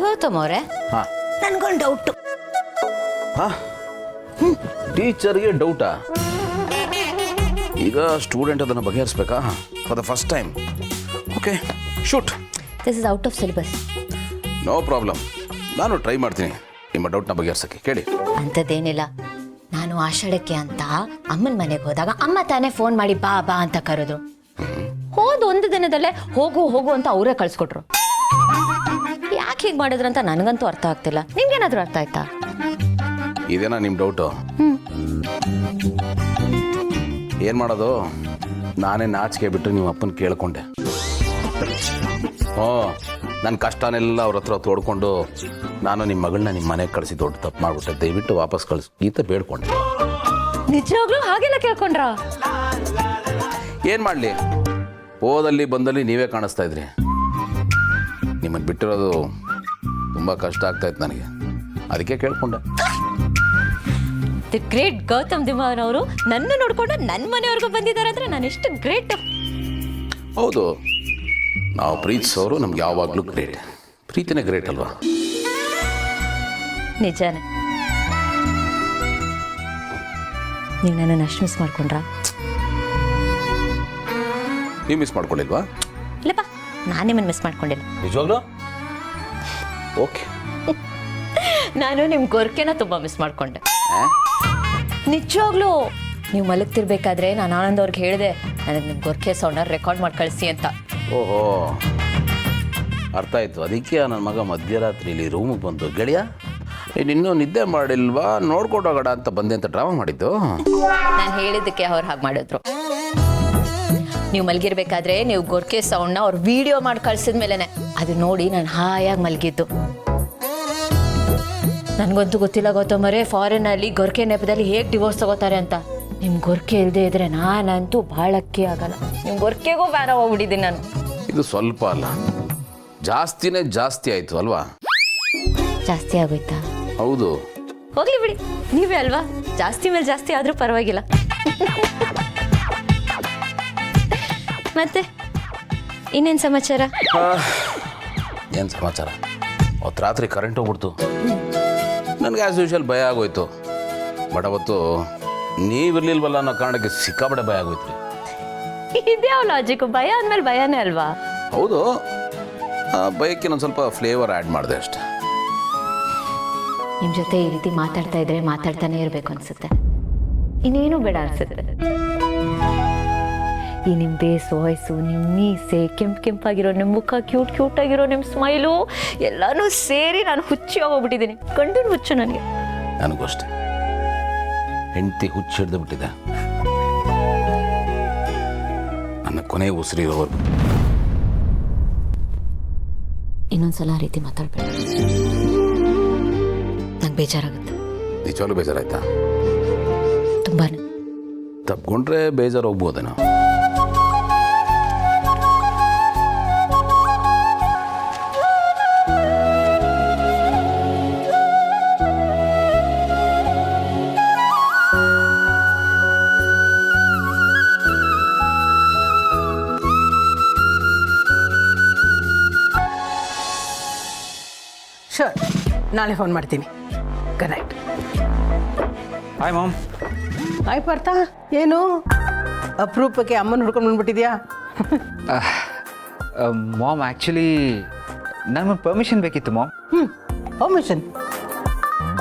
ಗೌತಮ್ ಅವರೇ, ಹಾಂ ನನ್ಗೊಂದು ಡೌಟು. ಹಾಂ ಟೀಚರ್ಗೆ ಡೌಟಾ? ಈಗ ಸ್ಟೂಡೆಂಟ್ ಅದನ್ನು ಬಗೆಹರಿಸ್ಬೇಕಾ for the first time? Okay shoot. This is out of syllabus. No problem, ನಾನು ಟ್ರೈ ಮಾಡ್ತೀನಿ ನಿಮ್ಮ ಡೌಟ್ನ ಬಗೆಹರಿಸೋಕ್ಕೆ. ಕೇಳಿ. ಅಂಥದ್ದೇನಿಲ್ಲ, ನಾನು ಆಷಾಢಕ್ಕೆ ಅಂತ ಅಮ್ಮನ ಮನೆಗೆ ಹೋದಾಗ ಅಮ್ಮ ತಾನೇ ಫೋನ್ ಮಾಡಿ ಬಾ ಬಾ ಅಂತ ಕರೆದ್ರು. ಹೋದ ಒಂದು ದಿನದಲ್ಲೇ ಹೋಗು ಹೋಗು ಅಂತ ಅವರೇ ಕಳ್ಸ್ಕೊಟ್ರು. ಯಾಕೆ ಹೀಗೆ ಮಾಡಿದ್ರು ಅಂತ ನನಗಂತೂ ಅರ್ಥ ಆಗ್ತಿಲ್ಲ. ನಿಮ್ಗೇನಾದ್ರೂ ಅರ್ಥ ಆಯ್ತಾ? ಇದೇನಾ ನಿಮ್ಮ ಡೌಟು? ಏನು ಮಾಡೋದು, ನಾನೇ ನಾಚಿಕೆ ಬಿಟ್ಟು ನಿಮ್ಮ ಅಪ್ಪನ ಕೇಳ್ಕೊಂಡೆ. ನನ್ನ ಕಷ್ಟನೆಲ್ಲ ಅವ್ರ ಹತ್ರ ತೋಡ್ಕೊಂಡು ನಾನು ನಿಮ್ಮ ಮಗಳನ್ನ ನಿಮ್ಮ ಮನೆಗೆ ಕಳಿಸಿ ದೊಡ್ಡ ತಪ್ಪು ಮಾಡಿಬಿಟ್ಟೆ. ದಯವಿಟ್ಟು ವಾಪಸ್ ಕಳಿಸಿ ಗೀತ ಬೇಡ್ಕೊಂಡೆ. ನಿಜವಾಗ್ಲೂ ಹಾಗೆಲ್ಲ ಕೇಳ್ಕೊಂಡ್ರ? ಏನು ಮಾಡಲಿ, ಹೋದಲ್ಲಿ ಬಂದಲ್ಲಿ ನೀವೇ ಕಾಣಿಸ್ತಾ ಇದ್ರಿ. ನಿಮ್ಮನ್ನು ಬಿಟ್ಟಿರೋದು ತುಂಬ ಕಷ್ಟ ಆಗ್ತಾಯಿತ್ತು ನನಗೆ, ಅದಕ್ಕೆ ಕೇಳ್ಕೊಂಡೆ. ದಿ ಗ್ರೇಟ್ ಗೌತಮ್ ದಿಮಾನ್ ಅವರು ನನ್ನ ನೋಡ್ಕೊಂಡು ನನ್ನ ಮನೆಯವ್ರಿಗೂ ಬಂದಿದ್ದಾರೆ ಅಂದರೆ ನಾನು ಎಷ್ಟು ಗ್ರೇಟ್. ಹೌದು, ನಾವು ಪ್ರೀತಿಸೋರು ನಮ್ಗೆ ಯಾವಾಗಲೂ ಗ್ರೇಟ್. ಪ್ರೀತಿನೇ ಗ್ರೇಟ್ ಅಲ್ವಾ? ನಿಜಾನೇ. ನೀವು ನನ್ನನ್ನು ಅಷ್ಟು ಮಿಸ್ ಮಾಡ್ಕೊಂಡ್ರಾ? ನೀವು ಮಿಸ್ ಮಾಡ್ಕೊಂಡಿಲ್ವಾ? ಇಲ್ಲಪ್ಪ, ನಾನು ನಿಮ್ಮನ್ನು ಮಿಸ್ ಮಾಡ್ಕೊಂಡಿಲ್ಲ. ನಿಜವಾಗ್ಲೂ? ಓಕೆ. ನಾನು ನಿಮ್ಮ ಗೊರ್ಕೆನ ತುಂಬ ಮಿಸ್ ಮಾಡ್ಕೊಂಡೆ. ನಿಜವಾಗ್ಲೂ ನೀವು ಮಲಗ್ತಿರ್ಬೇಕಾದ್ರೆ ನಾನು ಆನಂದ್ ಅವ್ರಿಗೆ ಹೇಳಿದೆ, ನನಗೆ ನಿಮ್ಮ ಗೊರ್ಕೆ ಸೌಂಡ್ನ ರೆಕಾರ್ಡ್ ಮಾಡಿ ಕಳಿಸಿ ಅಂತ. ಓಹೋ, ಅರ್ಥ ಆಯಿತು. ಅದಕ್ಕೆ ನನ್ನ ಮಗ ಮಧ್ಯರಾತ್ರಿಲಿ ರೂಮಿಗೆ ಬಂದು, ಗೆಳೆಯ ಇನ್ನೂ ನಿದ್ದೆ ಮಾಡಿಲ್ವಾ, ನೋಡ್ಕೊಂಡೋಗೋಣ ಅಂತ ಬಂದೆ ಅಂತ ಡ್ರಾಮಾ ಮಾಡಿದ್ದು. ನಾನು ಹೇಳಿದ್ದಕ್ಕೆ ಅವ್ರು ಹಾಗೆ ಮಾಡಿದ್ರು. ನೀವು ಮಲಗಿರ್ಬೇಕಾದ್ರೆ ನೀವು ಗೊರ್ಕೆ ಸೌಂಡ್ನ ಅವ್ರು ವಿಡಿಯೋ ಮಾಡಿ ಕಳ್ಸಿದ ಮೇಲೆನೆ ಅದು ನೋಡಿ ನಾನು ಹಾಯಾಗಿ ಮಲಗಿದ್ದು. ನನಗಂತೂ ಗೊತ್ತಿಲ್ಲ ಗೌತಮರೇ, ಫಾರಿನಲ್ಲಿ ಗೊರ್ಕೆ ನೆಪದಲ್ಲಿ ಹೇಗೆ ಡಿವೋರ್ಸ್ ತಗೋತಾರೆ ಅಂತ. ನಿಮ್ಮ ಗೊರ್ಕೆ ಇಲ್ಲದೆ ಇದ್ರೆ ನಾನಂತೂ ಬಾಳಕ್ಕೆ ಆಗಲ್ಲ. ನಿಮ್ಮ ಗೊರ್ಕೆಗೂ ಬ್ಯಾರ ಹೋಗ್ಬಿಟ್ಟಿದ್ದೀನಿ ನಾನು. ಇದು ಸ್ವಲ್ಪ ಅಲ್ಲ, ಜಾಸ್ತಿನೇ ಜಾಸ್ತಿ ಆಯಿತು ಅಲ್ವಾ? ಜಾಸ್ತಿ ಆಗೋಯ್ತಾ? ಹೌದು. ಹೋಗ್ಲಿ ಬಿಡಿ, ನೀವೇ ಅಲ್ವಾ, ಜಾಸ್ತಿ ಮೇಲೆ ಜಾಸ್ತಿ ಆದರೂ ಪರವಾಗಿಲ್ಲ. ಮತ್ತೆ ಇನ್ನೇನು ಸಮಾಚಾರ? ಏನು ಸಮಾಚಾರ? ಅವತ್ತು ರಾತ್ರಿ ಕರೆಂಟ್ ಹೋಗ್ಬಿಡ್ತು. ನನಗೆ ಆ್ಯಸ್ ಯೂಶುವಲ್ ಭಯ ಆಗೋಯ್ತು. ಬಟ್ ಅವತ್ತು ನೀವಿರ್ಲಿಲ್ವಲ್ಲ ಅನ್ನೋ ಕಾರಣಕ್ಕೆ ಸಿಕ್ಕಾಪಟ್ಟೆ ಭಯ ಆಗೋಯ್ತು. ಇದ್ಯಾವ ಲಾಜಿಕ್? ಭಯ ಅಂದಮೇಲೆ ಭಯನೇ ಅಲ್ವಾ? ಹೌದು, ಭಯಕ್ಕೆ ನಾನು ಸ್ವಲ್ಪ ಫ್ಲೇವರ್ ಆ್ಯಡ್ ಮಾಡಿದೆ ಅಷ್ಟೆ. ನಿಮ್ಮ ಜೊತೆ ಈ ರೀತಿ ಮಾತಾಡ್ತಾ ಇದ್ರೆ ಮಾತಾಡ್ತಾನೆ ಇರಬೇಕು ಅನ್ಸುತ್ತೆ, ಇನ್ನೇನು ಬೇಡ ಅನ್ಸುತ್ತೆ. ಈ ನಿಮ್ಮ ಬೇಸ್ ವಾಯ್ಸು, ನಿಮ್ಮ ಮೀಸೆ, ಕೆಂಪಾಗಿರೋ ನಿಮ್ಮ ಮುಖ, ಕ್ಯೂಟ್ ಆಗಿರೋ ನಿಮ್ಮ ಸ್ಮೈಲು ಎಲ್ಲನೂ ಸೇರಿ ನಾನು ಹುಚ್ಚಿ ಹೋಗ್ಬಿಟ್ಟಿದ್ದೀನಿ. ಗಂಡನ ಹುಚ್ಚು ನನಗೆ. ನನಗೂ ಅಷ್ಟೆ, ಹೆಂಡತಿ ಹುಚ್ಚು ಹಿಡಿದು ಬಿಟ್ಟಿದೆ. ನನ್ನ ಕೊನೆ ಉಸಿರಿರೋವರೆಗೂ. ಇನ್ನೊಂದ್ಸಲ ಆ ರೀತಿ ಮಾತಾಡ್ಬೇಡ, ನಂಗೆ ಬೇಜಾರಾಗುತ್ತೆ. ನಿಜವಾಗ್ಲೂ ಬೇಜಾರಾಯ್ತಾ? ತುಂಬಾನೇ. ತಪ್ಕೊಂಡ್ರೆ ಬೇಜಾರು ಹೋಗ್ಬೋದೇನೋ. ಶೋರ್, ನಾಳೆ ಫೋನ್ ಮಾಡ್ತೀನಿ. Good night. Hi ma'am. Hi Partha, ಏನು ಅಪರೂಪಕ್ಕೆ ಅಮ್ಮನ ಹುಡ್ಕೊಂಡು ಬಂದ್ಬಿಟ್ಟಿದ್ಯಾ? ಮಾಮ್, ಆ್ಯಕ್ಚುಲಿ ನನಗೊಂದು ಪರ್ಮಿಷನ್ ಬೇಕಿತ್ತು ಮಾಮ್. ಪರ್ಮಿಷನ್?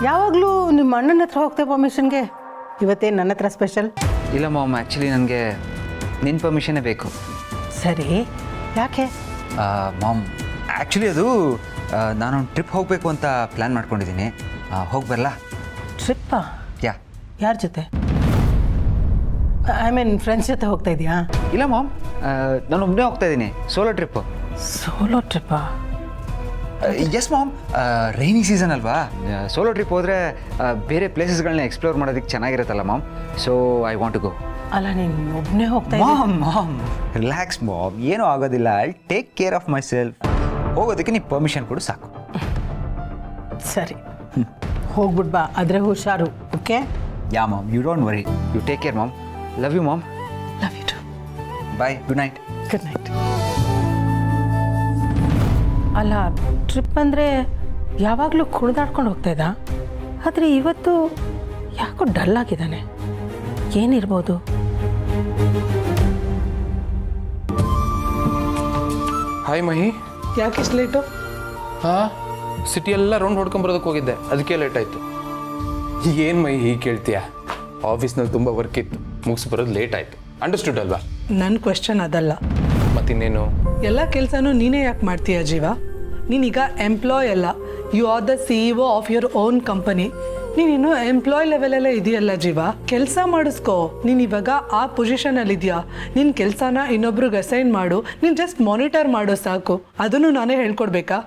ಯಾವಾಗಲೂ ನಿಮ್ಮ ಅಣ್ಣನ ಹತ್ರ ಹೋಗ್ತೇವೆ ಪರ್ಮಿಷನ್ಗೆ, ಇವತ್ತೇನು ನನ್ನ ಹತ್ರ ಸ್ಪೆಷಲ್? ಇಲ್ಲ ಮಾಮ್, ಆ್ಯಕ್ಚುಲಿ ನನಗೆ ನಿನ್ನ ಪರ್ಮಿಷನ್ನೇ ಬೇಕು. ಸರಿ, ಯಾಕೆ? ಮಾಮ್, ಆ್ಯಕ್ಚುಲಿ ಅದು ನಾನೊಂದು ಟ್ರಿಪ್ ಹೋಗಬೇಕು ಅಂತ ಪ್ಲ್ಯಾನ್ ಮಾಡ್ಕೊಂಡಿದ್ದೀನಿ. ಹೋಗಿ ಬರಲಾ? ಟ್ರಿಪ್ಪಾ? ಯಾ. ಯಾರ ಜೊತೆ? ಐ ಮೀನ್ ಫ್ರೆಂಡ್ಸ್ ಜೊತೆ ಹೋಗ್ತಾ ಇದೆಯಾ? ಇಲ್ಲ ಮಾಮ್, ನಾನು ಒಬ್ಬನೇ ಹೋಗ್ತಾ ಇದ್ದೀನಿ, ಸೋಲೋ ಟ್ರಿಪ್ಪು. ಸೋಲೋ ಟ್ರಿಪ್ಪಾ? ಎಸ್ ಮಾಮ್, ರೈನಿ ಸೀಸನ್ ಅಲ್ವಾ, ಸೋಲೋ ಟ್ರಿಪ್ ಹೋದರೆ ಬೇರೆ ಪ್ಲೇಸಸ್ಗಳನ್ನ ಎಕ್ಸ್ಪ್ಲೋರ್ ಮಾಡೋದಕ್ಕೆ ಚೆನ್ನಾಗಿರುತ್ತಲ್ಲ mom. So I want to go. ಅಲ್ಲ, ನೀನು ಒಬ್ಬನೇ ಹೋಗ್ತಾ ಇದ್ದೀಯ? ಮಾಮ್ ರಿಲ್ಯಾಕ್ಸ್ ಮಾಮ್, ಏನೂ ಆಗೋದಿಲ್ಲ. I take care of my self. ಹೋಗೋದಕ್ಕೆ ನೀವು ಪರ್ಮಿಷನ್ ಕೊಡು ಸಾಕು. ಸರಿ, ಹೋಗ್ಬಿಟ್ ಬಾ, ಆದರೆ ಹುಷಾರು. Okay? Yeah mom, you don't worry. You take care mom. Love you mom. Love you too. Bye, good night. Good night. ಅಲ್ಲ, ಟ್ರಿಪ್ ಅಂದರೆ ಯಾವಾಗಲೂ ಕುಣಿದಾಡ್ಕೊಂಡು ಹೋಗ್ತಾ ಇದ್ದ, ಆದರೆ ಇವತ್ತು ಯಾಕೋ ಡಲ್ ಆಗಿದ್ದಾನೆ. ಏನಿರ್ಬೋದು? ಹಾಯ್ ಮಹಿ. ಯಾಕೆ ಇಷ್ಟು ಲೇಟು? ಹಾಂ, ಸಿಟಿ ಎಲ್ಲ ರೌಂಡ್ ಹೊಡ್ಕೊಂಬರೋದಕ್ಕೆ ಹೋಗಿದ್ದೆ, ಅದಕ್ಕೆ ಲೇಟ್ ಆಯಿತು. ಏನು ಮಹಿ ಹೀಗೆ ಕೇಳ್ತೀಯಾ? ಆಫೀಸ್ನಲ್ಲಿ ತುಂಬ ವರ್ಕ್ ಇತ್ತು, ಮುಗಿಸಿ ಬರೋದು ಲೇಟ್ ಆಯಿತು. ಅಂಡರ್ಸ್ಟುಡ್ ಅಲ್ವಾ? ನನ್ನ ಕ್ವೆಶ್ಚನ್ ಅದಲ್ಲ. ಮತ್ತಿನ್ನೇನು? ಎಲ್ಲ ಕೆಲಸನೂ ನೀನೇ ಯಾಕೆ ಮಾಡ್ತೀಯ ಜೀವ? ನೀನೀಗ ಎಂಪ್ಲಾಯ್ ಅಲ್ಲ, you are the CEO of your own company. ನೀನಿನ್ನು ಎಂಪ್ಲಾಯ್ ಲೆವೆಲಲ್ಲೇ ಇದೆಯಲ್ಲ ಜೀವ, ಕೆಲಸ ಮಾಡಿಸ್ಕೋ. ನೀನು ಇವಾಗ ಆ ಪೊಸಿಷನಲ್ಲಿ ಇದೆಯಾ, ನಿನ್ನ ಕೆಲಸನ ಇನ್ನೊಬ್ರಿಗೆ ಅಸೈನ್ ಮಾಡು, ನೀನು ಜಸ್ಟ್ ಮಾನಿಟರ್ ಮಾಡೋ ಸಾಕು. ಅದನ್ನು ನಾನೇ ಹೇಳ್ಕೊಡ್ಬೇಕಾ?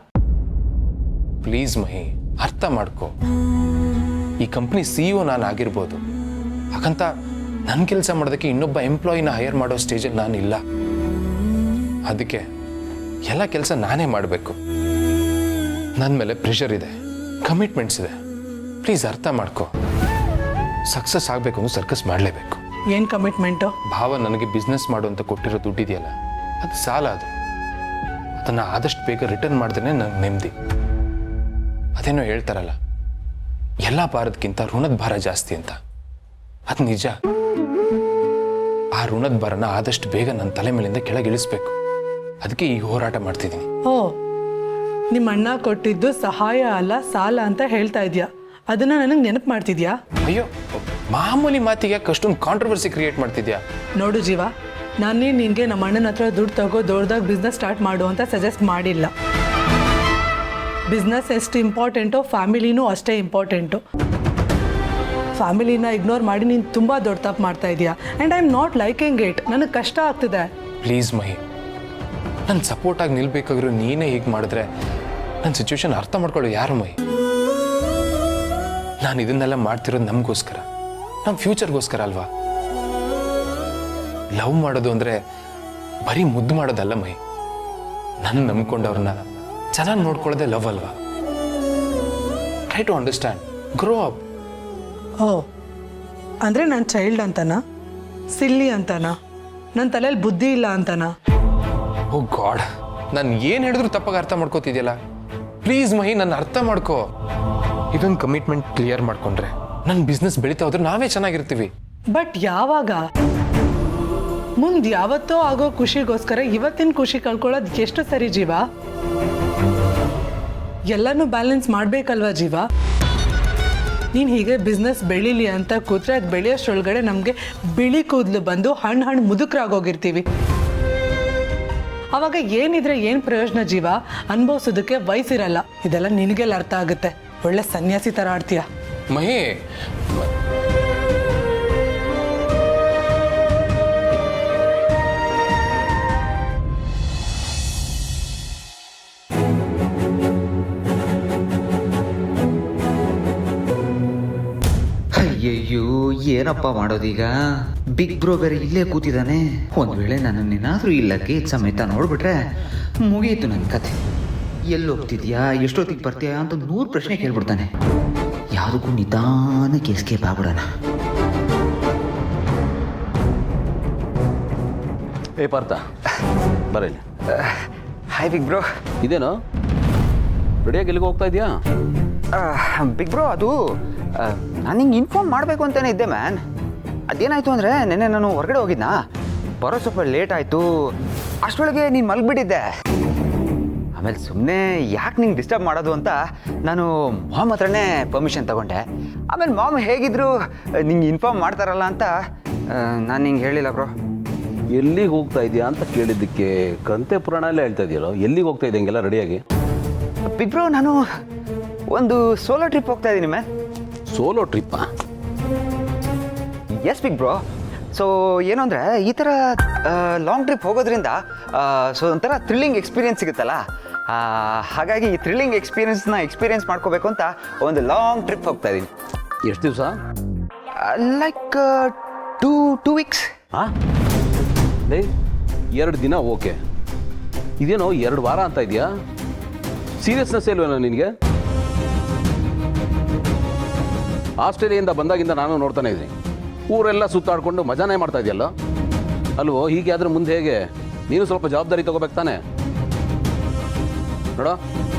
ಪ್ಲೀಸ್ ಮಹಿ, ಅರ್ಥ ಮಾಡ್ಕೋ. ಈ ಕಂಪ್ನಿ CEO ನಾನು ಆಗಿರ್ಬೋದು, ಹಾಗಂತ ನನ್ನ ಕೆಲಸ ಮಾಡೋದಕ್ಕೆ ಇನ್ನೊಬ್ಬ ಎಂಪ್ಲಾಯಿನ ಹೈಯರ್ ಮಾಡೋ ಸ್ಟೇಜಲ್ಲಿ ನಾನು ಇಲ್ಲ. ಅದಕ್ಕೆ ಎಲ್ಲ ಕೆಲಸ ನಾನೇ ಮಾಡಬೇಕು. ನನ್ನ ಮೇಲೆ ಪ್ರೆಷರ್ ಇದೆ, ಕಮಿಟ್ಮೆಂಟ್ಸ್ ಇದೆ. ಪ್ಲೀಸ್ ಅರ್ಥ ಮಾಡ್ಕೋ. ಸಕ್ಸಸ್ ಆಗಬೇಕು ಅಂದ್ರೆ ಸರ್ಕಸ್ ಮಾಡಲೇಬೇಕು. ಏನು ಕಮಿಟ್ಮೆಂಟು? ಭಾವ ನನಗೆ ಬಿಸ್ನೆಸ್ ಮಾಡು ಅಂತ ಕೊಟ್ಟಿರೋ ದುಡ್ಡಿದೆಯಲ್ಲ, ಅದು ಸಾಲ. ಅದನ್ನು ಆದಷ್ಟು ಬೇಗ ರಿಟರ್ನ್ ಮಾಡಿದ್ರೆ ನಂಗೆ ನೆಮ್ಮದಿ. ಅದೇನೋ ಹೇಳ್ತಾರಲ್ಲ, ಎಲ್ಲ ಭಾರದಕ್ಕಿಂತ ಋಣದ ಭಾರ ಜಾಸ್ತಿ ಅಂತ. ಅದು ನಿಜ. ಆ ಋಣದ ಭಾರನ ಆದಷ್ಟು ಬೇಗ ನನ್ನ ತಲೆ ಮೇಲಿಂದ ಕೆಳಗಿಳಿಸ್ಬೇಕು. ಅದಕ್ಕೆ ಈ ಹೋರಾಟ ಮಾಡ್ತಿದ್ದೀನಿ. ಓ, ನಿಮ್ಮ ಅಣ್ಣ ಕೊಟ್ಟಿದ್ದು ಸಹಾಯ ಅಲ್ಲ ಸಾಲ ಅಂತ ಹೇಳ್ತಾ ಇದೆಯಾ? ಅದನ್ನು ನನಗೆ ನೆನಪು ಮಾಡ್ತಿದ್ಯಾ? ಅಯ್ಯೋ, ಮಾಮೂಲಿ ಮಾತಿಗೆ ಯಾಕೆ ಅಷ್ಟೊಂದು ಕಾಂಟ್ರವರ್ಸಿ ಕ್ರಿಯೇಟ್ ಮಾಡ್ತಿದ್ಯಾ? ನೋಡು ಜೀವ, ನಾನೇ ನಿನಗೆ ನಮ್ಮ ಅಣ್ಣನ ಹತ್ರ ದುಡ್ಡು ತಗೋ ದೊಡ್ಡದಾಗಿ ಬಿಸ್ನೆಸ್ ಸ್ಟಾರ್ಟ್ ಮಾಡು ಅಂತ ಸಜೆಸ್ಟ್ ಮಾಡಿಲ್ಲ. ಬಿಸ್ನೆಸ್ ಎಷ್ಟು ಇಂಪಾರ್ಟೆಂಟೋ ಫ್ಯಾಮಿಲಿನೂ ಅಷ್ಟೇ ಇಂಪಾರ್ಟೆಂಟು. ಫ್ಯಾಮಿಲಿನ ಇಗ್ನೋರ್ ಮಾಡಿ ನೀನು ತುಂಬ ದೊಡ್ಡ ತಪ್ಪು ಮಾಡ್ತಾ ಇದೆಯಾ. And I am not liking it. ನನಗೆ ಕಷ್ಟ ಆಗ್ತಿದೆ. ಪ್ಲೀಸ್ ಮಹಿ, ನನ್ನ ಸಪೋರ್ಟಾಗಿ ನಿಲ್ಬೇಕಾಗಿರೋ ನೀನೇ ಹೀಗೆ ಮಾಡಿದ್ರೆ ನನ್ನ ಸಿಚುವೇಶನ್ ಅರ್ಥ ಮಾಡ್ಕೊಳ್ಳೋ ಯಾರು ಮಹಿ? ನಾನು ಇದನ್ನೆಲ್ಲ ಮಾಡ್ತಿರೋದು ನಮಗೋಸ್ಕರ, ನಮ್ಮ ಫ್ಯೂಚರ್ಗೋಸ್ಕರ ಅಲ್ವಾ? ಲವ್ ಮಾಡೋದು ಅಂದರೆ ಬರೀ ಮುದ್ದು ಮಾಡೋದಲ್ಲ ಮಹಿ. ನನ್ನ ನಂಬ್ಕೊಂಡವ್ರನ್ನ ಚೆನ್ನಾಗಿ ನೋಡ್ಕೊಳ್ಳೋದೇ ಲವ್ ಅಲ್ವಾ? Try to understand, grow up. Oh, ಅಂದರೆ ನಾನು ಚೈಲ್ಡ್ ಅಂತನಾ? ಸಿಲ್ಲಿ ಅಂತನಾ? ನನ್ನ ತಲೆಯಲ್ಲಿ ಬುದ್ಧಿ ಇಲ್ಲ ಅಂತನಾ? ಓ ಗಾಡ್, ನಾನು ಏನು ಹೇಳಿದ್ರು ತಪ್ಪಾಗಿ ಅರ್ಥ ಮಾಡ್ಕೋತಿದ್ಯಲ್ಲ. ಪ್ಲೀಸ್ ಮಹಿ, ನನ್ನ ಅರ್ಥ ಮಾಡ್ಕೋ. ಇದೊಂದು ಕಮಿಟ್ಮೆಂಟ್ ಕ್ಲಿಯರ್ ಮಾಡ್ಕೊಂಡ್ರೆ ನನ್ನ ಬಿಸ್ನೆಸ್ ಬೆಳೀತಾ ಹೋದ್ರೆ ನಾವೇ ಚೆನ್ನಾಗಿರ್ತೀವಿ. ಬಟ್ ಯಾವಾಗ? ಮುಂದೆ ಯಾವತ್ತೋ ಆಗೋ ಖುಷಿಗೋಸ್ಕರ ಇವತ್ತಿನ ಖುಷಿ ಕಳ್ಕೊಳ್ಳೋದು ಎಷ್ಟು ಸರಿ ಜೀವ? ಎಲ್ಲನೂ ಬ್ಯಾಲೆನ್ಸ್ ಮಾಡಬೇಕಲ್ವಾ ಜೀವ? ನೀನು ಹೀಗೆ ಬಿಸ್ನೆಸ್ ಬೆಳೀಲಿ ಅಂತ ಕೂತ್ರೆ ಅದು ಬೆಳೆಯೋಷ್ಟರೊಳಗಡೆ ನಮಗೆ ಬಿಳಿ ಕೂದಲು ಬಂದು ಹಣ್ಣು ಮುದುಕರಾಗೋಗಿರ್ತೀವಿ. ಅವಾಗ ಏನಿದ್ರೆ ಏನು ಪ್ರಯೋಜನ ಜೀವ? ಅನುಭವಿಸೋದಕ್ಕೆ ವಯಸ್ಸಿರಲ್ಲ. ಇದೆಲ್ಲ ನಿನಗೆಲ್ಲ ಅರ್ಥ ಆಗುತ್ತೆ. ಒಳ್ಳೆ ಸನ್ಯಾಸಿ ಥರ ಆಡ್ತೀಯ ಮಹಿ. ಅಯ್ಯಯ್ಯೋ, ಏನಪ್ಪ ಮಾಡೋದೀಗ? ಬಿಗ್ ಬ್ರೋ ಬೇರೆ ಇಲ್ಲೇ ಕೂತಿದ್ದಾನೆ. ಒಂದು ವೇಳೆ ನನ್ನನ್ನೇನಾದರೂ ಇಲ್ಲ ಗೇಟ್ ಸಮೇತ ನೋಡ್ಬಿಟ್ರೆ ಮುಗಿಯಿತು ನನ್ನ ಕತೆ. ಎಲ್ಲಿ ಹೋಗ್ತಿದ್ಯಾ, ಎಷ್ಟೊತ್ತಿಗೆ ಬರ್ತೀಯಾ ಅಂತ 100 ಪ್ರಶ್ನೆ ಕೇಳ್ಬಿಡ್ತಾನೆ. ಯಾವುದಕ್ಕೂ ನಿಧಾನಕ್ಕೆ ಎಸ್ಕೇಪ್ ಆಗ್ಬಿಡೋಣ. ಏ ಪಾರ್ಥ, ಬರಲಿ. Hi big bro. ಇದೇನೋ ರೆಡಿಯಾಗಿ ಎಲ್ಲಿಗೆ ಹೋಗ್ತಾ ಇದೆಯಾ? ಬಿಗ್ ಬ್ರೋ, ಅದು ನಾನು ಹಿಂಗೆ ಇನ್ಫಾರ್ಮ್ ಮಾಡಬೇಕು ಅಂತಲೇ ಇದ್ದೆ ಮ್ಯಾನ್. ಅದೇನಾಯಿತು ಅಂದರೆ ನೆನ್ನೆ ನಾನು ಹೊರಗಡೆ ಹೋಗಿದ್ನಾ, ಬರೋ ಸ್ವಲ್ಪ ಲೇಟ್ ಆಯಿತು. ಅಷ್ಟರೊಳಗೆ ನೀನು ಮಲಗಿಬಿಟ್ಟಿದ್ದೆ. ಆಮೇಲೆ ಸುಮ್ಮನೆ ಯಾಕೆ ನಿಂಗೆ ಡಿಸ್ಟರ್ಬ್ ಮಾಡೋದು ಅಂತ ನಾನು ಮಾಮ್ ಹತ್ರನೇ ಪರ್ಮಿಷನ್ ತೊಗೊಂಡೆ. ಆಮೇಲೆ ಮಾಮ್ ಹೇಗಿದ್ರು ನಿಂಗೆ ಇನ್ಫಾರ್ಮ್ ಮಾಡ್ತಾರಲ್ಲ ಅಂತ ನಾನು ನಿಂಗೆ ಹೇಳಿಲ್ಲ ಬ್ರೋ. ಎಲ್ಲಿಗೆ ಹೋಗ್ತಾ ಇದೆಯಾ ಅಂತ ಕೇಳಿದ್ದಕ್ಕೆ ಕಂತೆ ಪುರಾಣಲ್ಲೇ ಹೇಳ್ತಾ ಇದೆಯಲ್ಲೋ. ಎಲ್ಲಿಗೆ ಹೋಗ್ತಾ ಇದೆ ಹಂಗೆಲ್ಲ ರೆಡಿಯಾಗಿ? ಬಿಗ್ ಬ್ರೋ, ನಾನು ಒಂದು ಸೋಲೋ ಟ್ರಿಪ್ ಹೋಗ್ತಾ ಇದ್ದೀನಿ ಮ್ಯಾಮ್. ಸೋಲೋ ಟ್ರಿಪ್ಪಾ? Yes big bro. ಸೊ ಏನು ಅಂದರೆ ಈ ಥರ ಲಾಂಗ್ ಟ್ರಿಪ್ ಹೋಗೋದ್ರಿಂದ ಸೊ ಒಂಥರ ಥ್ರಿಲ್ಲಿಂಗ್ ಎಕ್ಸ್ಪೀರಿಯನ್ಸ್ ಸಿಗುತ್ತಲ್ಲ. ಹಾಗಾಗಿ ಈ ಥ್ರಿಲ್ಲಿಂಗ್ ಎಕ್ಸ್ಪೀರಿಯನ್ಸ್ ಮಾಡ್ಕೋಬೇಕು ಅಂತ ಒಂದು ಲಾಂಗ್ ಟ್ರಿಪ್ ಹೋಗ್ತಾ ಇದ್ದೀನಿ. ಎಷ್ಟು ದಿವಸ? Like two weeks. ಹಾಂ, 2 ದಿನ ಓಕೆ. ಇದೇನೋ 2 ವಾರ ಅಂತ ಇದೆಯಾ? ಸೀರಿಯಸ್ನೆಸ್ ಇಲ್ವೇನೋ ನಿನಗೆ? ಆಸ್ಟ್ರೇಲಿಯಿಂದ ಬಂದಾಗಿಂದ ನಾನು ನೋಡ್ತಾನೆ ಇದ್ದೀನಿ, ಊರೆಲ್ಲ ಸುತ್ತಾಡ್ಕೊಂಡು ಮಜಾನೇ ಮಾಡ್ತಾ ಇದೆಯಲ್ಲ ಅಲ್ವೋ? ಹೀಗೆ ಆದ್ರೆ ಮುಂದೆ ಹೇಗೆ? ನೀನು ಸ್ವಲ್ಪ ಜವಾಬ್ದಾರಿ ತಗೋಬೇಕು ತಾನೆ. ನೋಡೋ,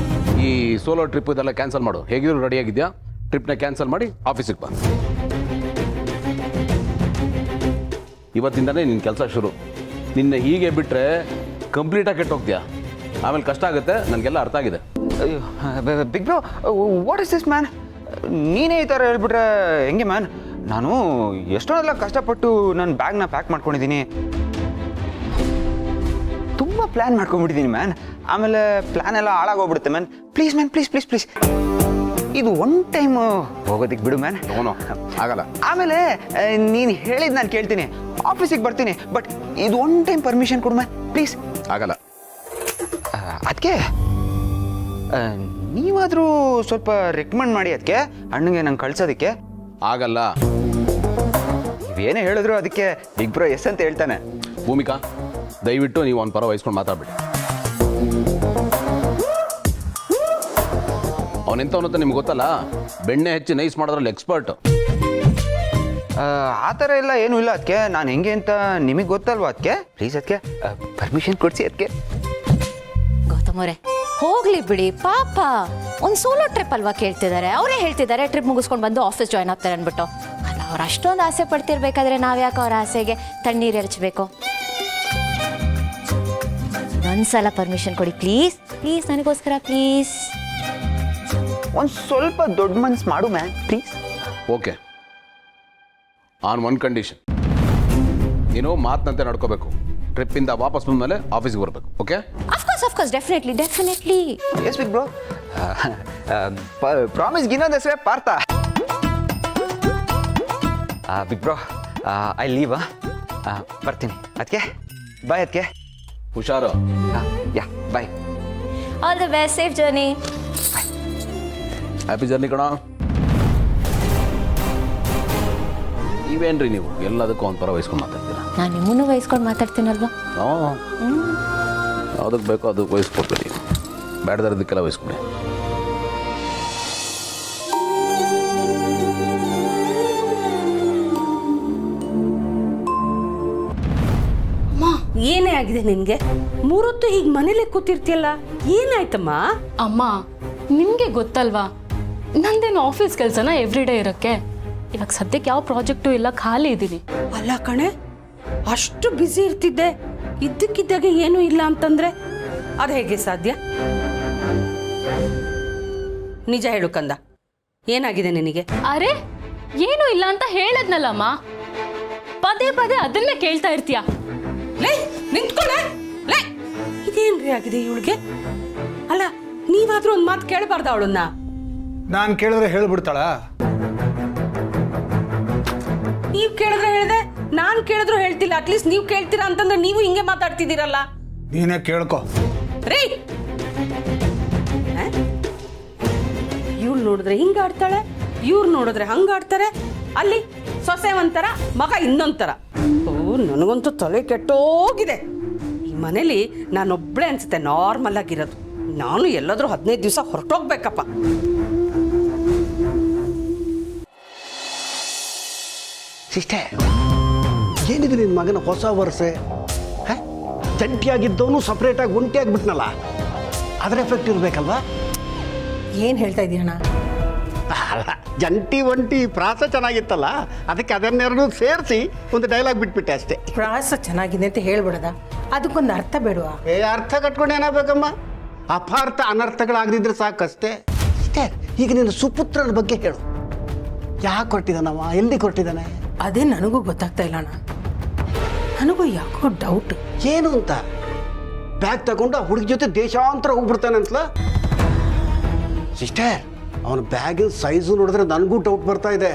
ಈ ಸೋಲೋ ಟ್ರಿಪ್ ಇದೆಲ್ಲ ಕ್ಯಾನ್ಸಲ್ ಮಾಡು. ಹೇಗಿದ್ರು ರೆಡಿ ಆಗಿದ್ಯಾ? ಟ್ರಿಪ್ನ ಕ್ಯಾನ್ಸಲ್ ಮಾಡಿ ಆಫೀಸಿಗೆ ಬಾ. ಇವತ್ತಿಂದನೇ ನಿನ್ನ ಕೆಲಸ ಶುರು. ನಿನ್ನ ಹೀಗೆ ಬಿಟ್ಟರೆ ಕಂಪ್ಲೀಟಾಗಿ ಕೆಟ್ಟೋಗ್ತೀಯಾ. ಆಮೇಲೆ ಕಷ್ಟ ಆಗುತ್ತೆ. ನನಗೆಲ್ಲ ಅರ್ಥ ಆಗಿದೆ. ಅಯ್ಯೋ big bro, what is this man? ನೀನೇ ಈ ಥರ ಹೇಳ್ಬಿಟ್ರೆ ಹೆಂಗೆ ಮ್ಯಾನ್? ನಾನು ಎಷ್ಟೊಂದೆಲ್ಲ ಕಷ್ಟಪಟ್ಟು ನನ್ನ ಬ್ಯಾಗ್ನ ಪ್ಯಾಕ್ ಮಾಡ್ಕೊಂಡಿದ್ದೀನಿ. ತುಂಬ ಪ್ಲ್ಯಾನ್ ಮಾಡ್ಕೊಂಡ್ಬಿಟ್ಟಿದ್ದೀನಿ ಮ್ಯಾನ್. ಆಮೇಲೆ ಪ್ಲ್ಯಾನ್ ಎಲ್ಲ ಹಾಳಾಗೋಗ್ಬಿಡುತ್ತೆ man. Please man, please please please, ಇದು ಒನ್ ಟೈಮ್ ಹೋಗೋದಕ್ಕೆ ಬಿಡು ಮ್ಯಾನ್. ನೋ ಆಗಲ್ಲ. ಆಮೇಲೆ ನೀನು ಹೇಳಿದ್ದು ನಾನು ಕೇಳ್ತೀನಿ, ಆಫೀಸಿಗೆ ಬರ್ತೀನಿ, ಬಟ್ ಇದು ಒನ್ ಟೈಮ್ ಪರ್ಮಿಷನ್ ಕೊಡು ಮ್ಯಾನ್ ಪ್ಲೀಸ್. ಆಗಲ್ಲ. ಅದಕ್ಕೆ ನೀವಾದರೂ ಸ್ವಲ್ಪ ರೆಕಮೆಂಡ್ ಮಾಡಿ ಅದಕ್ಕೆ ಅಣ್ಣಗೆ ನಂಗೆ ಕಳ್ಸೋದಕ್ಕೆ. ಆಗಲ್ಲ. ನೀವೇನೇ ಹೇಳಿದ್ರು ಅದಕ್ಕೆ ಬಿಗ್ ಬ್ರೋ ಎಸ್ ಅಂತ ಹೇಳ್ತಾನೆ. ಭೂಮಿಕಾ, ದಯವಿಟ್ಟು ನೀವು ಒಂದು ಪರ ವಹಿಸ್ಕೊಂಡು ಮಾತಾಡ್ಬಿಡಿ. ಅವನೆಂತವನು ಅಂತ ನಿಮ್ಗೆ ಗೊತ್ತಲ್ಲ, ಬೆಣ್ಣೆ ಹೆಚ್ಚಿ ನೈಸ್ ಮಾಡೋದ್ರಲ್ಲಿ ಎಕ್ಸ್ಪರ್ಟ್. ಆ ಥರ ಎಲ್ಲ ಏನೂ ಇಲ್ಲ ಅದಕ್ಕೆ. ನಾನು ಹೆಂಗೆ ಅಂತ ನಿಮಗೆ ಗೊತ್ತಲ್ವಾ ಅದಕ್ಕೆ. ಪ್ಲೀಸ್ ಅದಕ್ಕೆ ಪರ್ಮಿಷನ್ ಕೊಡಿಸಿ ಅದಕ್ಕೆ. ಗೌತಮವ್ರೆ, ಹೋಗ್ಲಿ ಬಿಡಿ ಪಾಪ. ಒಂದು ಸೋಲೋ ಟ್ರಿಪ್ ಅಲ್ವಾ ಕೇಳ್ತಿದ್ದಾರೆ. ಅವರೇ ಹೇಳ್ತಿದ್ದಾರೆ ಟ್ರಿಪ್ ಮುಗಿಸ್ಕೊಂಡು ಬಂದು ಆಫೀಸ್ ಜಾಯ್ನ್ ಆಗ್ತಾರೆ ಅಂದ್ಬಿಟ್ಟು. ಅಲ್ಲ, ಅವ್ರು ಅಷ್ಟೊಂದು ಆಸೆ ಪಡ್ತಿರ್ಬೇಕಾದ್ರೆ ನಾವು ಯಾಕೆ ಅವ್ರ ಆಸೆಗೆ ತಣ್ಣೀರು ಎರಚಬೇಕು? ಒಂದ್ಸಲ ಪರ್ಮಿಷನ್ ಕೊಡಿ ಪ್ಲೀಸ್, ಪ್ಲೀಸ್, ನನಗೋಸ್ಕರ ಪ್ಲೀಸ್. ಒಂದು ಸ್ವಲ್ಪ ದೊಡ್ಡ ಮನ್ಸು ಮಾಡು man please. Okay, on one condition. ನೀನು ಮಾತಿನಂತೆ ನಡ್ಕೋಬೇಕು. ಟ್ರಿಪ್ಪಿಂದ ವಾಪಸ್ ಬಂದಮೇಲೆ ಆಫೀಸ್ಗೆ ಬರಬೇಕು. Okay? Of course, definitely. Yes big bro, promise ಗಿನ್ನೋದು ಹೆಸರೇ Partha. Big bro, I leave. ಬರ್ತೀನಿ ಅದಕ್ಕೆ. ಬಾಯ್ ಅದಕ್ಕೆ. ಹುಷಾರು. Yeah bye. All the best, safe journey. Happy journey ಕಣ. ನೀವೇನ್ರಿ ನೀವು ಎಲ್ಲದಕ್ಕೂ ಒಂದು ಪರ ವಹಿಸ್ಕೊಂಡು ಮಾತಾಡ್ತೀರಾ? ನಾನು ನಿಮ್ಮನ್ನು ವಹಿಸ್ಕೊಂಡು ಮಾತಾಡ್ತೀನಲ್ವಾ? ಯಾವುದಕ್ಕೆ ಬೇಕೋ ಅದಕ್ಕೆ ವಹಿಸ್ಕೊಡ್ಬೇಡಿ. ಬೇಡದರದಕ್ಕೆಲ್ಲ ವಹಿಸ್ಕೊಡಿ. ಏನೇ ಆಗಿದೆ ನಿನ್ಗೆ? ಮೂರೊತ್ತು ಹೀಗೆ ಮನೇಲೆ ಕೂತಿರ್ತಿಯಲ್ಲ, ಏನಾಯ್ತಮ್ಮ? ಅಮ್ಮ, ನಿಮಗೆ ಗೊತ್ತಲ್ವಾ ನಂದೇನು ಆಫೀಸ್ ಕೆಲಸನ ಎವ್ರಿ ಡೇ ಇರೋಕ್ಕೆ. ಇವಾಗ ಸದ್ಯಕ್ಕೆ ಯಾವ ಪ್ರಾಜೆಕ್ಟು ಇಲ್ಲ, ಖಾಲಿ ಇದ್ದೀನಿ. ಅಲ್ಲ ಕಣೆ, ಅಷ್ಟು ಬ್ಯುಸಿ ಇರ್ತಿದ್ದೆ, ಇದ್ದಕ್ಕಿದ್ದಾಗೆ ಏನೂ ಇಲ್ಲ ಅಂತಂದ್ರೆ ಅದು ಹೇಗೆ ಸಾಧ್ಯ? ನಿಜ ಹೇಳು ಕಂದ, ಏನಾಗಿದೆ ನಿನಗೆ? ಅರೆ, ಏನೂ ಇಲ್ಲ ಅಂತ ಹೇಳದ್ನಲ್ಲಮ್ಮ. ಪದೇ ಪದೇ ಅದನ್ನೇ ಕೇಳ್ತಾ ಇರ್ತೀಯ. ಲೇ ನಿಂತ್ಕೊಳ್ಳೆ. ಲೇ, ಇದೇನ್ರಿ ಆಗಿದೆ ಇವಳಿಗೆ? ಅಲ್ಲ, ನೀವಾದ್ರೂ ಒಂದು ಮಾತು ಕೇಳಬಾರ್ದ ಅವಳನ್ನ? ನಾನು ಕೇಳಿದ್ರೆ ಹೇಳ್ಬಿಡ್ತಾಳ? ನೀವ್ ಕೇಳಿದ್ರೆ ಹೇಳ್ದೆ, ನಾನ್ ಕೇಳಿದ್ರು ಹೇಳ್ತಿಲ್ಲ. ಅಟ್ಲೀಸ್ಟ್ ನೀವ್ ಕೇಳ್ತೀರಾ ಅಂತಂದ್ರೆ ನೀವು ಹಿಂಗೆ ಮಾತಾಡ್ತಿದ್ದೀರಲ್ಲ. ನೀನೇ ಕೇಳ್ಕೊ. ರೀ, ಇವ್ಳು ನೋಡಿದ್ರೆ ಹಿಂಗ ಆಡ್ತಾಳೆ, ಇವ್ರು ನೋಡಿದ್ರೆ ಹಂಗ ಆಡ್ತಾರೆ. ಅಲ್ಲಿ ಸೊಸೆ ಒಂಥರ, ಮಗ ಇನ್ನೊಂಥರ. ಓ, ನನಗಂತೂ ತಲೆ ಕೆಟ್ಟೋಗಿದೆ. ಈ ಮನೇಲಿ ನಾನೊಬ್ಳೆ ಅನ್ಸುತ್ತೆ ನಾರ್ಮಲ್ ಆಗಿರೋದು. ನಾನು ಎಲ್ಲಾದ್ರೂ 15 ದಿವಸ ಹೊರಟೋಗ್ಬೇಕಪ್ಪ. ಸಿಸ್ಟರ್, ಏನಿದೆ ನಿನ್ನ ಮಗನ ಹೊಸ ವರ್ಷೆ? ಜಂಟಿಯಾಗಿದ್ದವನು ಸಪ್ರೇಟಾಗಿ ಒಂಟಿಯಾಗಿಬಿಟ್ನಲ್ಲ, ಅದರ ಎಫೆಕ್ಟ್ ಇರಬೇಕಲ್ವಾ? ಏನು ಹೇಳ್ತಾ ಇದೀಯಣ್ಣ? ಅಲ್ಲ, ಜಂಟಿ ಒಂಟಿ ಪ್ರಾಸ ಚೆನ್ನಾಗಿತ್ತಲ್ಲ, ಅದಕ್ಕೆ ಅದನ್ನೆರಡು ಸೇರಿಸಿ ಒಂದು ಡೈಲಾಗ್ ಬಿಟ್ಬಿಟ್ಟೆ ಅಷ್ಟೇ. ಪ್ರಾಸ ಚೆನ್ನಾಗಿದೆ ಅಂತ ಹೇಳ್ಬಿಡದ, ಅದಕ್ಕೊಂದು ಅರ್ಥ ಬೇಡವಾ? ಅರ್ಥ ಕಟ್ಕೊಂಡು ಏನಾಗಬೇಕಮ್ಮ? ಅಪಾರ್ಥ ಅನರ್ಥಗಳಾಗದಿದ್ರೆ ಸಾಕಷ್ಟೇ. ಸಿಸ್ಟರ್, ಈಗ ನಿನ್ನ ಸುಪುತ್ರನ ಬಗ್ಗೆ ಹೇಳು. ಯಾಕೆ ಕೊಟ್ಟಿದ್ದಾನವ? ಎಲ್ಲಿ ಕೊಟ್ಟಿದ್ದಾನೆ? ಅದೇ ನನಗೂ ಗೊತ್ತಾಗ್ತಾ ಇಲ್ಲ ಅಣ್ಣ. ನನಗೂ ಯಾಕೋ ಡೌಟ್. ಏನು ಅಂತ? ಬ್ಯಾಗ್ ತಗೊಂಡು ಆ ಹುಡುಗಿ ಜೊತೆ ದೇಶಾಂತರ ಹೋಗ್ಬಿಡ್ತಾನಂತಲ. ಸಿಸ್ಟರ್, ಅವನ ಬ್ಯಾಗಿನ ಸೈಜು ನೋಡಿದ್ರೆ ನನಗೂ ಡೌಟ್ ಬರ್ತಾ ಇದೆ.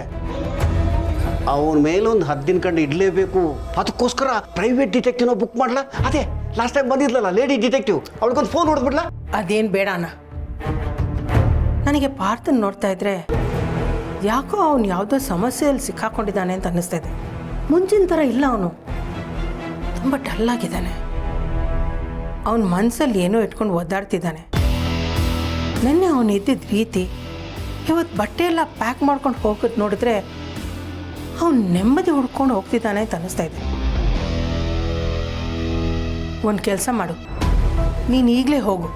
ಅವನ ಮೇಲೊಂದು 10 ದಿನ ಕಂಡು ಇಡಲೇಬೇಕು. ಅದಕ್ಕೋಸ್ಕರ ಪ್ರೈವೇಟ್ ಡಿಟೆಕ್ಟಿವ್ನ ಬುಕ್ ಮಾಡಲ. ಅದೇ ಲಾಸ್ಟ್ ಟೈಮ್ ಬಂದಿದ್ಲಲ್ಲ ಲೇಡಿ ಡಿಟೆಕ್ಟಿವ್, ಅವಳಿಗೊಂದು ಫೋನ್ ಹೊಡೆದ್ಬಿಡ್ಲ. ಅದೇನು ಬೇಡ ಅಣ್ಣ. ನನಗೆ ಪಾರ್ಥನ್ ನೋಡ್ತಾ ಇದ್ರೆ ಯಾಕೋ ಅವನು ಯಾವುದೋ ಸಮಸ್ಯೆಯಲ್ಲಿ ಸಿಕ್ಕಾಕೊಂಡಿದ್ದಾನೆ ಅಂತ ಅನ್ನಿಸ್ತಾ ಇದೆ. ಮುಂಚಿನ ಥರ ಇಲ್ಲ, ಅವನು ತುಂಬ ಡಲ್ಲಾಗಿದ್ದಾನೆ. ಅವನ ಮನಸ್ಸಲ್ಲಿ ಏನೋ ಇಟ್ಕೊಂಡು ಒದ್ದಾಡ್ತಿದ್ದಾನೆ. ನೆನ್ನೆ ಅವನು ಇದ್ದಿದ್ದ ರೀತಿ, ಇವತ್ತು ಬಟ್ಟೆ ಎಲ್ಲ ಪ್ಯಾಕ್ ಮಾಡ್ಕೊಂಡು ಹೋಗೋದು ನೋಡಿದ್ರೆ ಅವನು ನೆಮ್ಮದಿ ಹುಡ್ಕೊಂಡು ಹೋಗ್ತಿದ್ದಾನೆ ಅಂತ ಅನ್ನಿಸ್ತಾ ಇದೆ. ಒಂದು ಕೆಲಸ ಮಾಡು, ನೀನು ಈಗಲೇ ಹೋಗು,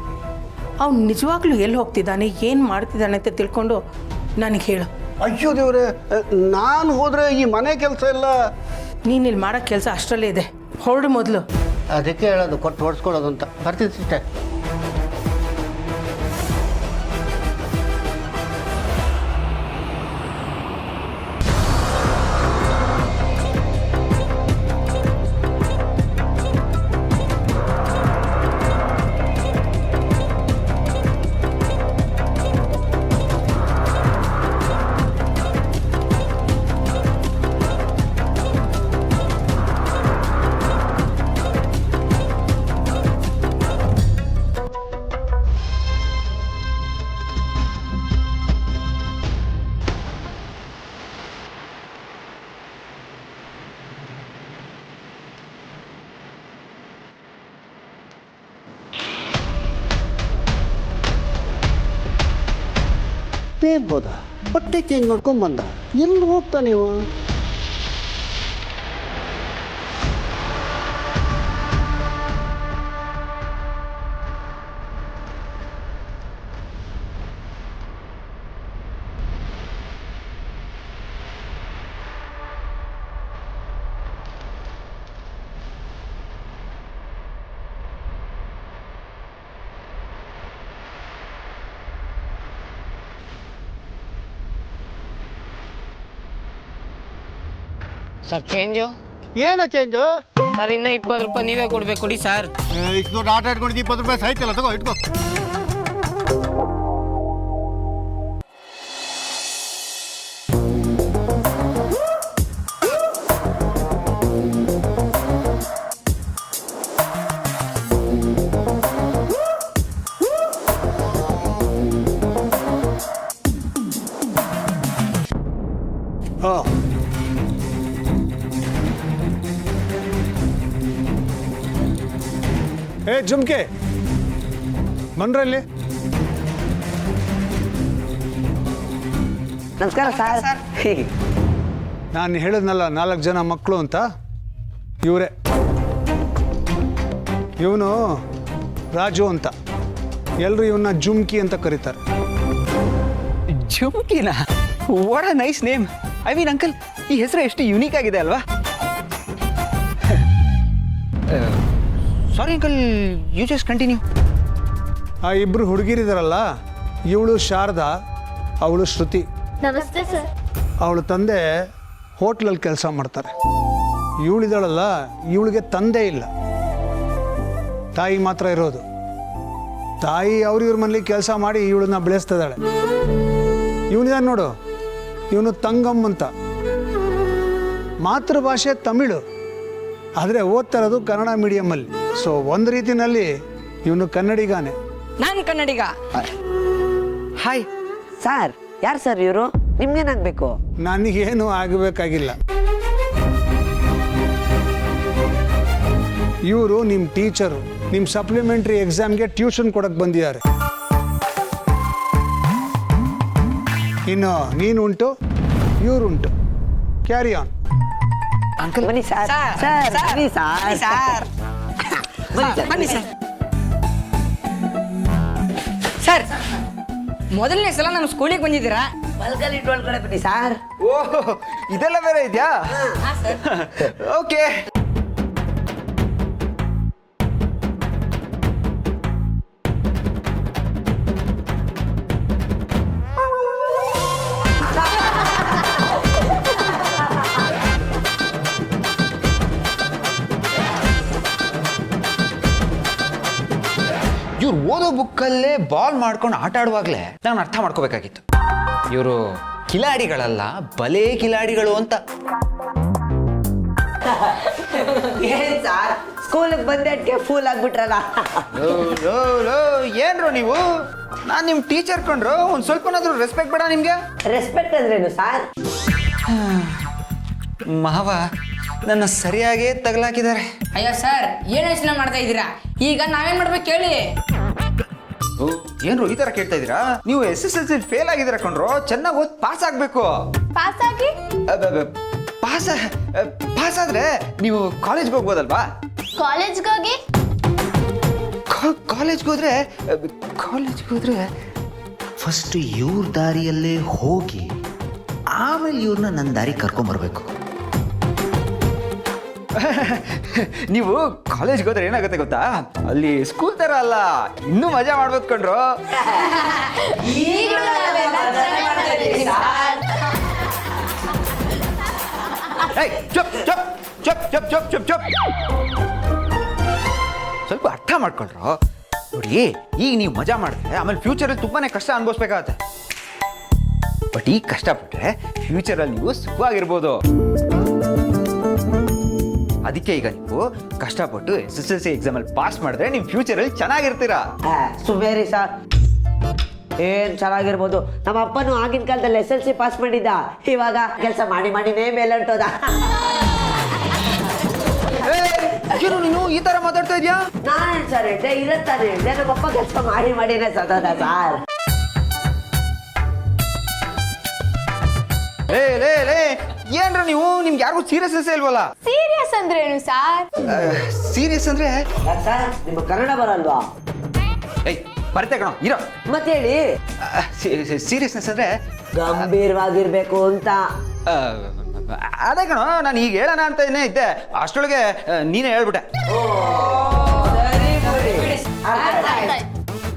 ಅವ್ನು ನಿಜವಾಗ್ಲೂ ಎಲ್ಲಿ ಹೋಗ್ತಿದ್ದಾನೆ ಏನು ಮಾಡ್ತಿದ್ದಾನೆ ಅಂತ ತಿಳ್ಕೊಂಡು ನನಗೆ ಹೇಳು. ಅಯ್ಯೋ ದೇವ್ರೆ, ನಾನು ಹೋದರೆ ಈ ಮನೆ ಕೆಲಸ ಎಲ್ಲ. ನೀನು ಇಲ್ಲಿ ಮಾಡೋ ಕೆಲಸ ಅಷ್ಟರಲ್ಲೇ ಇದೆ, ಹೊರಡು ಮೊದಲು. ಅದಕ್ಕೆ ಹೇಳೋದು ಕೊಟ್ಟು ಹೊಡ್ಸ್ಕೊಳ್ಳೋದು ಅಂತ. ಬರ್ತೀನಿ ಸಿಸ್ಟರ್. ಬೇಗ ಹೋದ, ಬಟ್ಟೆ ಚೇಂಜ್ ಮಾಡ್ಕೊಂಡು ಬಂದ. ಎಲ್ಲಿ ಹೋಗ್ತಾ ನೀವು? ಸರ್ ಚೇಂಜು ಏನು ಚೇಂಜು? ಸರ್ ಇನ್ನೂ 20 ರೂಪಾಯಿ ನೀವೇ ಕೊಡ್ಬೇಕು ಕೊಡಿ ಸರ್. ಇಷ್ಟು ದೊಡ್ಡ ಆಟ ಇಟ್ಕೊಂಡು 20 ರೂಪಾಯಿ ಸಾಯ್ತಲ್ಲ, ತಗೋ ಇಟ್ಕೋ. ಹಾಂ, ಏ ಜುಮ್ಕೆ ಬನ್ರಲ್ಲಿ. ನಮಸ್ಕಾರ ಸರ್. ನಾನು ಹೇಳಿದ್ನಲ್ಲ 4 ಜನ ಮಕ್ಕಳು ಅಂತ, ಇವರೇ. ಇವನು ರಾಜು ಅಂತ, ಎಲ್ಲರೂ ಇವನ್ನ ಜುಮ್ಕಿ ಅಂತ ಕರೀತಾರೆ. ಜುಮ್ಕಿನಾ? What a nice name. I mean uncle, ಈ ಹೆಸರು ಎಷ್ಟು ಯುನೀಕ್ ಆಗಿದೆ ಅಲ್ವಾ? Sorry uncle, you just continue. ಆ ಇಬ್ಬರು ಹುಡುಗಿರಿದಾರಲ್ಲ, ಇವಳು ಶಾರದಾ, ಅವಳು ಶ್ರುತಿ. ನಮಸ್ತೆ ಸರ್. ಅವಳ ತಂದೆ ಹೋಟ್ಲಲ್ಲಿ ಕೆಲಸ ಮಾಡ್ತಾರೆ. ಇವಳಿದಾಳಲ್ಲ, ಇವಳಿಗೆ ತಂದೆ ಇಲ್ಲ, ತಾಯಿ ಮಾತ್ರ ಇರೋದು. ತಾಯಿ ಅವ್ರಿವ್ರ ಮನೇಲಿ ಕೆಲಸ ಮಾಡಿ ಇವಳನ್ನ ಬೆಳೆಸ್ತಿದ್ದಾಳೆ. ಇವನಿದಾನೆ ನೋಡು, ಇವನು ತಂಗಮ್ ಅಂತ. ಮಾತೃಭಾಷೆ ತಮಿಳು, ಆದರೆ ಓದ್ತಾ ಇರೋದು ಕನ್ನಡ ಮೀಡಿಯಮಲ್ಲಿ. ಸೊ ಒಂದು ರೀತಿಯಲ್ಲಿ ಇವನು ಕನ್ನಡಿಗಾನೆ. ನಾನು ಕನ್ನಡಿಗ. ಹಾಯ್ ಸರ್, ಯಾರು ಸರ್ ಇವರು? ನಿಮ್ಗೇನಾಗಬೇಕು? ನನಗೇನು ಆಗಬೇಕಾಗಿಲ್ಲ. ಇವರು ನಿಮ್ಮ ಟೀಚರು, ನಿಮ್ಮ ಸಪ್ಲಿಮೆಂಟ್ರಿ ಎಕ್ಸಾಮ್ಗೆ ಟ್ಯೂಷನ್ ಕೊಡಕ್ಕೆ ಬಂದಿದ್ದಾರೆ. ಇನ್ನು ನೀನುಂಟು, ಇವರುಂಟು. Carry on. ಅಂಕಲ್ ಬನ್ನಿ ಸರ್. ಸರ್ ಬನ್ನಿ ಸರ್. ಬನ್ನಿ ಸರ್. ಸರ್, ಮೊದಲನೇ ಸಲ ನಮ್ಮ ಸ್ಕೂಲಿಗೆ ಬಂದಿದ್ದೀರಾ? ಬಲ್ಗಲ್ಲಿ ಒಳಗಡೆ ಬನ್ನಿ ಸರ್. ಓಹ್, ಇದೆಲ್ಲ ಬೇರೆ ಇದೆಯಾ? ಓಕೆ. ಇವ್ರು ಓದೋ ಬುಕ್ಕಲ್ಲೇ ಬಾಲ್ ಮಾಡ್ಕೊಂಡು ಆಟ ಆಡುವಾಗಲೇ ನಾನು ಅರ್ಥ ಮಾಡ್ಕೋಬೇಕಾಗಿತ್ತು, ಇವರು ಕಿಲಾಡಿಗಳಲ್ಲ, ಬಲೇ ಕಿಲಾಡಿಗಳು ಅಂತ. ಏನ್ ಸರ್, ಸ್ಕೂಲಿಗೆ ಬಂದಕ್ಕೆ ಫೂಲ್ ಆಗ್ಬಿಟ್ರಲ್ಲ. ಏನ್ರು ನೀವು? ನಾನು ನಿಮ್ಮ ಟೀಚರ್ ಕೊಂಡ್ರು, ಒಂದು ಸ್ವಲ್ಪನಾದ್ರೂ ರೆಸ್ಪೆಕ್ಟ್ ಬೇಡ ನಿಮ್ಗೆ? ರೆಸ್ಪೆಕ್ಟ್ ಅಂದ್ರೇನು ಸರ್? ಮಾವ ನನ್ನ ಸರಿಯಾಗೇ ತಗಲಾಕಿದ್ದಾರೆ. ಅಯ್ಯೋ ಸರ್, ಏನು ಯೋಚನೆ ಮಾಡ್ತಾ ಇದ್ದೀರಾ? ಈಗ ನಾವೇನ್ ಮಾಡ್ಬೇಕು ಕೇಳಿ. ಏನ್ರು ಈ ತರ ಕೇಳ್ತಾ ಇದ್ದೀರಾ? ನೀವು SSLC ಫೇಲ್ ಆಗಿದ್ದೀರಾ ಕೊಂಡ್ರು, ಚೆನ್ನಾಗಿ ಓದ್ ಪಾಸ್ ಆಗ್ಬೇಕು. ಪಾಸ್ ಆಗಿ ಪಾಸ್ ಆದ್ರೆ ನೀವು ಕಾಲೇಜ್ಗೆ ಹೋಗ್ಬೋದಲ್ವಾ? ಕಾಲೇಜ್ಗೋಗಿ ಕಾಲೇಜ್ಗೆ ಹೋದ್ರೆ ಫಸ್ಟ್ ಇವ್ರ ದಾರಿಯಲ್ಲೇ ಹೋಗಿ ಆಮೇಲೆ ಇವ್ರನ್ನ ನನ್ನ ದಾರಿ ಕರ್ಕೊಂಬರ್ಬೇಕು. ನೀವು ಕಾಲೇಜ್ಗೆ ಹೋದ್ರೆ ಏನಾಗುತ್ತೆ ಗೊತ್ತಾ, ಅಲ್ಲಿ ಸ್ಕೂಲ್ ಥರ ಅಲ್ಲ, ಇನ್ನೂ ಮಜಾ ಮಾಡ್ಬೋದು ಕಣ್ರು. ಏಯ್, ಚುಪ್ ಚುಪ್ ಚುಪ್ ಚುಪ್ ಚುಪ್ ಚುಪ್ ಚುಪ್. ಸ್ವಲ್ಪ ಅರ್ಥ ಮಾಡ್ಕೊಳ್ರು. ನೋಡಿ, ಈಗ ನೀವು ಮಜಾ ಮಾಡಿದ್ರೆ ಆಮೇಲೆ ಫ್ಯೂಚರಲ್ಲಿ ತುಂಬಾನೇ ಕಷ್ಟ ಅನುಭವಿಸ್ಬೇಕಾಗತ್ತೆ. ಬಟ್ ಈಗ ಕಷ್ಟಪಟ್ಟರೆ ಫ್ಯೂಚರಲ್ಲಿ ನೀವು ಸುಖವಾಗಿರ್ಬೋದು. ಅದಕ್ಕೆ ಈಗ ನೀವು ಕಷ್ಟಪಟ್ಟು SSLC ಎಕ್ಸಾಮಲ್ಲಿ ಪಾಸ್ ಮಾಡಿದ್ರೆ ನಿಮ್ಮ ಫ್ಯೂಚರಲ್ಲಿ ಚೆನ್ನಾಗಿರ್ತೀರಾ. ಸುಮೇರಿ ಸರ್, ಏನ್ ಚೆನ್ನಾಗಿರ್ಬೋದು. ನಮ್ಮ ಅಪ್ಪನು ಆಗಿನ ಕಾಲದಲ್ಲಿ SSLC ಪಾಸ್ ಮಾಡಿದ್ದ, ಇವಾಗ ಕೆಲಸ ಮಾಡಿ ಮಾಡಿನೇ ಮೇಲೆ ಹೊಂಟೋದ. ಏನು ನೀನು ಈ ತರ ಮಾತಾಡ್ತಾ ಇದೀಯಾ? ನಾನೇನ್ ಸರ್ ಹೇಳ್ದೆ, ಇರುತ್ತಾನೆ ಹೇಳ್ದೆ, ನಮ್ಮ ಅಪ್ಪ ಕೆಲಸ ಮಾಡಿ ಮಾಡಿನೇ ಸತ್ತೋದ ಸರ್. ಏನ್ರ ನೀವು, ನಿಮ್ಗೆ ಯಾರಿಗೂ ಸೀರಿಯಸ್ನೆಸ್ ಇಲ್ವಲ್ಲ? ಸೀರಿಯಸ್ ಅಂದ್ರೆ ಏನು ಸಾರ್? ಸೀರಿಯಸ್ ಅಂದ್ರೆ ಯಾಕ್ ಸರ್, ನಿಮ್ಮ ಕನ್ನಡ ಬರಲ್ವಾ? ಏಯ್ ಬರುತ್ತೆ ಕಣೋ, ಇರೋ. ಮತ್ತೆ ಹೇಳಿ. ಸೀರಿಯಸ್ನೆಸ್ ಅಂದ್ರೆ ಗಂಭೀರವಾಗಿರ್ಬೇಕು ಅಂತ. ಅದೇ ಕಣೋ, ನಾನು ಈಗ ಹೇಳೋಣ ಅಂತಾನೆ ಇದ್ದೆ, ಅಷ್ಟೊಳಗೆ ನೀನೇ ಹೇಳ್ಬಿಟ್ಟೆ.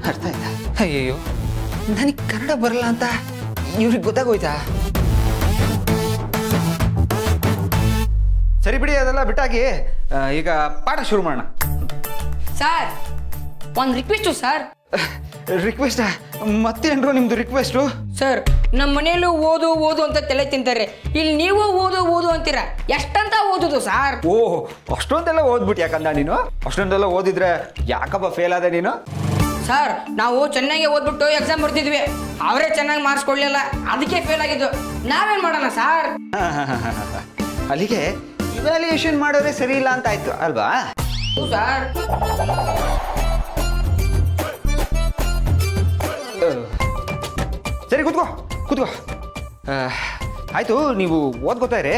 ಅರ್ಥ ಆಯ್ತಾ? ಅಯ್ಯಯ್ಯೋ, ನನಗೆ ಕನ್ನಡ ಬರಲ್ಲ ಅಂತ ಇವ್ರಿಗೆ ಗೊತ್ತಾಗೋಯ್ತಾ? ಸರಿ ಬಿಡಿ, ಅದೆಲ್ಲ ಬಿಟ್ಟಾಗಿ ಈಗ ಪಾಠ ಶುರು ಮಾಡೋಣ. ಸರ್, ಒಂದು ರಿಕ್ವೆಸ್ಟು ಸರ್. ರಿಕ್ವೆಸ್ಟಾ? ಮತ್ತೇನ್ರು ನಿಮ್ದು ರಿಕ್ವೆಸ್ಟು? ಸರ್, ನಮ್ಮ ಮನೆಯಲ್ಲೂ ಓದು ಓದು ಅಂತ ತಲೆ ತಿಂತಾರೆ, ಇಲ್ಲಿ ನೀವು ಓದು ಓದು ಅಂತೀರಾ, ಎಷ್ಟಂತ ಓದುದು ಸರ್? ಓಹ್, ಅಷ್ಟೊಂದೆಲ್ಲ ಓದ್ಬಿಟ್ಟು ಯಾಕಂದ ನೀನು? ಅಷ್ಟೊಂದೆಲ್ಲ ಓದಿದ್ರೆ ಯಾಕಪ್ಪ ಫೇಲ್ ಆದ ನೀನು? ಸರ್, ನಾವು ಚೆನ್ನಾಗಿ ಓದ್ಬಿಟ್ಟು ಎಕ್ಸಾಮ್ ಬರ್ತಿದ್ವಿ, ಅವರೇ ಚೆನ್ನಾಗಿ ಮಾರ್ಕ್ಸ್ ಕೊಡ್ಲಿಲ್ಲ, ಅದಕ್ಕೆ ಫೇಲ್ ಆಗಿದ್ದು. ನಾವೇನ್ ಮಾಡೋಣ ಸರ್? ಅಲ್ಲಿಗೆ ಇವ್ಯಾಲ್ಯೂಯೇಷನ್ ಮಾಡೋದೇ ಸರಿ ಇಲ್ಲ ಅಂತ ಆಯ್ತು ಅಲ್ವಾ? ಸರ್, ಸರಿ, ಕೂತ್ಕೋ. ಆಯ್ತು, ನೀವು ಓದ್ಕೋತಾ ಇರಿ,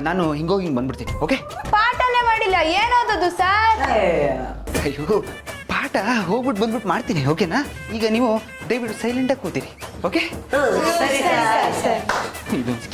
ನಾನು ಹಿಂಗೋಗಿ ಹಿಂಗೆ ಬಂದ್ಬಿಡ್ತೀನಿ. ಓಕೆ? ಪಾಠನೇ ಮಾಡಿಲ್ಲ, ಏನೋದದು ಸರ್? ಅಯ್ಯೋ, ಪಾಠ ಹೋಗ್ಬಿಟ್ಟು ಬಂದ್ಬಿಟ್ಟು ಮಾಡ್ತೀನಿ, ಓಕೆನಾ? ಈಗ ನೀವು ದಯವಿಟ್ಟು ಸೈಲೆಂಟಾಗಿ ಕೂತೀರಿ, ಓಕೆ? ಸರಿ ಸರ್. ಇದೊಂದು